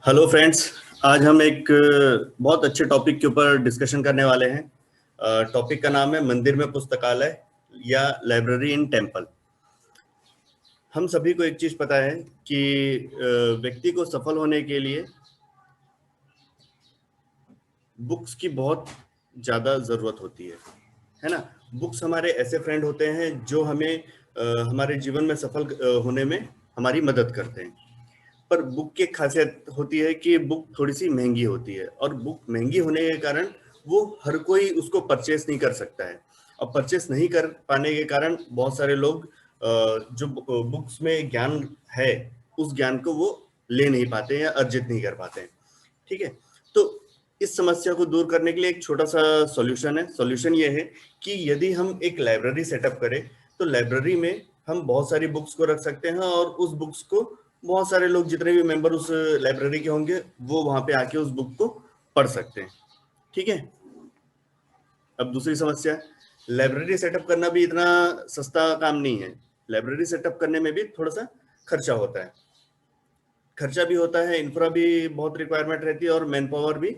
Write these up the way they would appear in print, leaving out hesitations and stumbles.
Hello friends. आज हम एक बहुत अच्छे टॉपिक के ऊपर डिस्कशन करने वाले हैं। टॉपिक का नाम है मंदिर में पुस्तकालय या लाइब्रेरी इन टेम्पल। हम सभी को एक चीज पता है कि व्यक्ति को सफल होने के लिए बुक्स की बहुत ज्यादा जरूरत होती है ना। बुक्स हमारे ऐसे फ्रेंड होते हैं जो हमें हमारे जीवन में सफल होने में हमारी मदद करते हैं। पर बुक की एक खासियत होती है कि बुक थोड़ी सी महंगी होती है, और बुक महंगी होने के कारण वो हर कोई उसको परचेस नहीं कर सकता है। और परचेस नहीं कर पाने के कारण बहुत सारे लोग जो बुक्स में ज्ञान है उस ज्ञान को वो ले नहीं पाते या अर्जित नहीं कर पाते हैं। ठीक है। तो इस समस्या को दूर करने के लिए एक छोटा सा सॉल्यूशन है। सॉल्यूशन ये है कि यदि हम एक लाइब्रेरी सेटअप करें तो लाइब्रेरी में हम बहुत सारी बुक्स को रख सकते हैं, और उस बुक्स को बहुत सारे लोग, जितने भी मेंबर उस लाइब्रेरी के होंगे, वो वहां पे आके उस बुक को पढ़ सकते हैं। ठीक है। अब दूसरी समस्या, लाइब्रेरी सेटअप करना भी इतना सस्ता काम नहीं है। लाइब्रेरी सेटअप करने में भी थोड़ा सा खर्चा होता है। खर्चा भी होता है, इंफ्रा भी बहुत रिक्वायरमेंट रहती है, और मैन पावर भी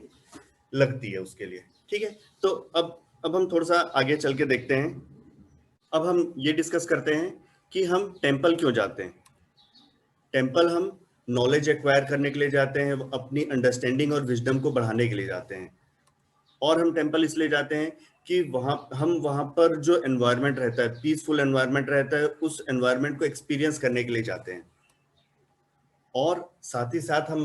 लगती है उसके लिए। ठीक है। तो अब हम थोड़ा सा आगे चल के देखते हैं। अब हम ये डिस्कस करते हैं कि हम टेम्पल क्यों जाते हैं। टेम्पल हम नॉलेज एक्वायर करने के लिए जाते हैं, अपनी अंडरस्टैंडिंग और विजडम को बढ़ाने के लिए जाते हैं। और हम टेम्पल इसलिए जाते हैं कि हम वहां पर जो एनवायरनमेंट रहता है, पीसफुल एनवायरनमेंट रहता है, उस एनवायरनमेंट को एक्सपीरियंस करने के लिए जाते हैं। और साथ ही साथ हम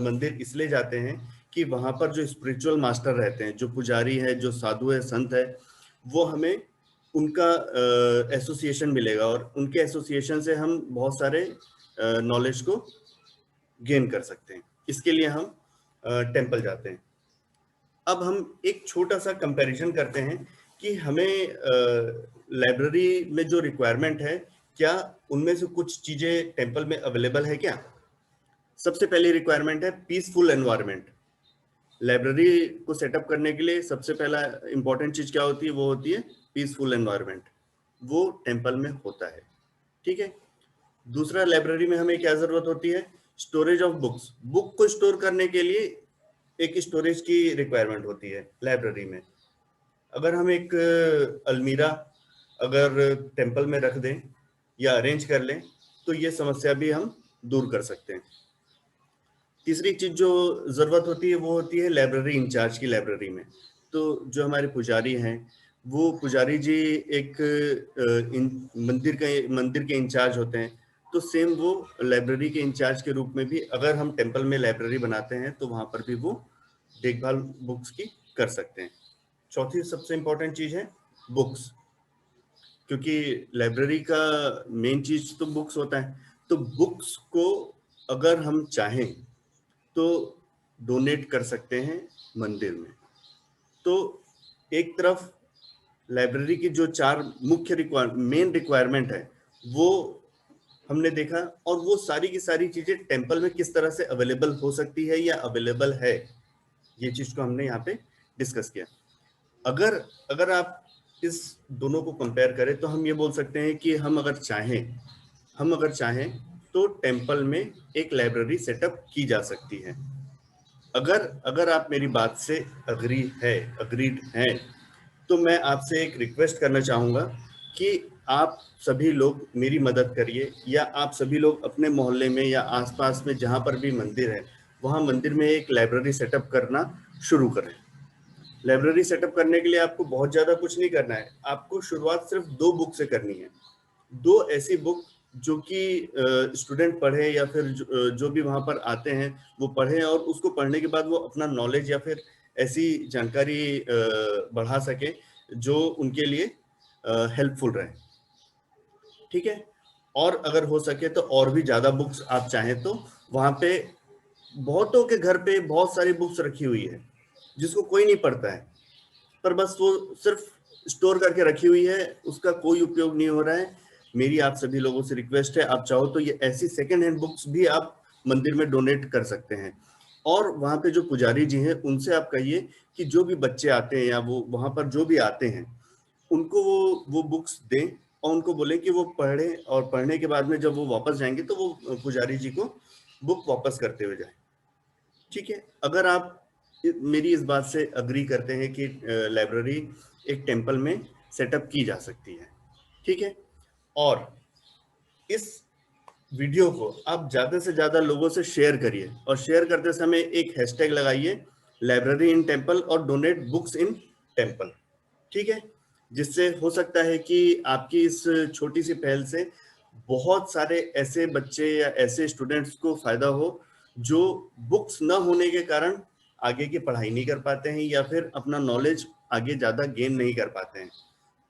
मंदिर इसलिए जाते हैं कि वहां पर जो स्पिरिचुअल मास्टर रहते हैं, जो पुजारी है, जो साधु है, संत है, वो हमें उनका एसोसिएशन मिलेगा, और उनके एसोसिएशन से हम बहुत सारे नॉलेज को गेन कर सकते हैं। इसके लिए हम टेम्पल जाते हैं। अब हम एक छोटा सा कंपैरिजन करते हैं कि हमें लाइब्रेरी में जो रिक्वायरमेंट है, क्या उनमें से कुछ चीजें टेम्पल में अवेलेबल है क्या। सबसे पहली रिक्वायरमेंट है पीसफुल एनवायरनमेंट। लाइब्रेरी को सेटअप करने के लिए सबसे पहला इंपॉर्टेंट चीज क्या होती है, वो होती है पीसफुल एनवायरनमेंट। वो टेम्पल में होता है। ठीक है। दूसरा, लाइब्रेरी में हमें क्या जरूरत होती है, स्टोरेज ऑफ बुक्स। बुक को स्टोर करने के लिए एक स्टोरेज की रिक्वायरमेंट होती है लाइब्रेरी में। अगर हम एक अलमीरा अगर टेम्पल में रख दें या अरेंज कर लें तो ये समस्या भी हम दूर कर सकते हैं। तीसरी चीज जो जरूरत होती है वो होती है लाइब्रेरी इंचार्ज की लाइब्रेरी में। तो जो हमारे पुजारी हैं, वो पुजारी जी एक मंदिर के इंचार्ज होते हैं। तो सेम वो लाइब्रेरी के इंचार्ज के रूप में भी, अगर हम टेम्पल में लाइब्रेरी बनाते हैं तो वहां पर भी वो देखभाल बुक्स की कर सकते हैं। चौथी सबसे इंपॉर्टेंट चीज है बुक्स, क्योंकि लाइब्रेरी का मेन चीज तो बुक्स होता है। तो बुक्स को अगर हम चाहें तो डोनेट कर सकते हैं मंदिर में। तो एक तरफ लाइब्रेरी की जो चार मुख्य मेन रिक्वायरमेंट है वो हमने देखा, और वो सारी की सारी चीजें टेम्पल में किस तरह से अवेलेबल हो सकती है या अवेलेबल है, ये चीज को हमने यहाँ पे डिस्कस किया। अगर अगर आप इस दोनों को कंपेयर करें तो हम ये बोल सकते हैं कि हम अगर चाहें तो टेम्पल में एक लाइब्रेरी सेटअप की जा सकती है। अगर अगर आप मेरी बात से अग्रीड हैं, तो मैं आपसे एक रिक्वेस्ट करना चाहूंगा कि आप सभी लोग मेरी मदद करिए, या आप सभी लोग अपने मोहल्ले में या आसपास में जहां पर भी मंदिर है, वहां मंदिर में एक लाइब्रेरी सेटअप करना शुरू करें। लाइब्रेरी सेटअप करने के लिए आपको बहुत ज्यादा कुछ नहीं करना है। आपको शुरुआत सिर्फ 2 बुक से करनी है। 2 ऐसी बुक जो कि स्टूडेंट पढ़े, या फिर जो भी वहां पर आते हैं वो पढ़े, और उसको पढ़ने के बाद वो अपना नॉलेज या फिर ऐसी जानकारी बढ़ा सके जो उनके लिए हेल्पफुल रहे। ठीक है। और अगर हो सके तो और भी ज्यादा बुक्स आप चाहें तो वहां पे बहुतों के घर पे बहुत सारी बुक्स रखी हुई है जिसको कोई नहीं पढ़ता है, पर बस वो सिर्फ स्टोर करके रखी हुई है, उसका कोई उपयोग नहीं हो रहा है। मेरी आप सभी लोगों से रिक्वेस्ट है, आप चाहो तो ये ऐसी सेकेंड हैंड बुक्स भी आप मंदिर में डोनेट कर सकते हैं। और वहां पे जो पुजारी जी हैं उनसे आप कहिए कि जो भी बच्चे आते हैं या वो वहां पर जो भी आते हैं, उनको वो बुक्स दें, और उनको बोले कि वो पढ़े, और पढ़ने के बाद में जब वो वापस जाएंगे तो वो पुजारी जी को बुक वापस करते हुए जाए। ठीक है, अगर आप मेरी इस बात से अग्री करते हैं कि लाइब्रेरी एक टेम्पल में सेटअप की जा सकती है, ठीक है, और इस वीडियो को आप ज्यादा से ज्यादा लोगों से शेयर करिए, और शेयर करते समय एक हैशटैग लगाइए, लाइब्रेरी इन टेम्पल और डोनेट बुक्स इन टेम्पल, ठीक है, जिससे हो सकता है कि आपकी इस छोटी सी पहल से बहुत सारे ऐसे बच्चे या ऐसे स्टूडेंट्स को फायदा हो जो बुक्स न होने के कारण आगे की पढ़ाई नहीं कर पाते हैं या फिर अपना नॉलेज आगे ज्यादा गेन नहीं कर पाते हैं,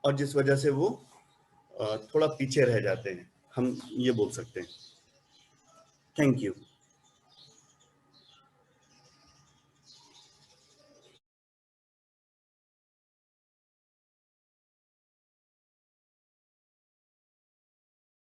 और जिस वजह से वो थोड़ा पीछे रह जाते हैं, हम ये बोल सकते हैं। Thank you.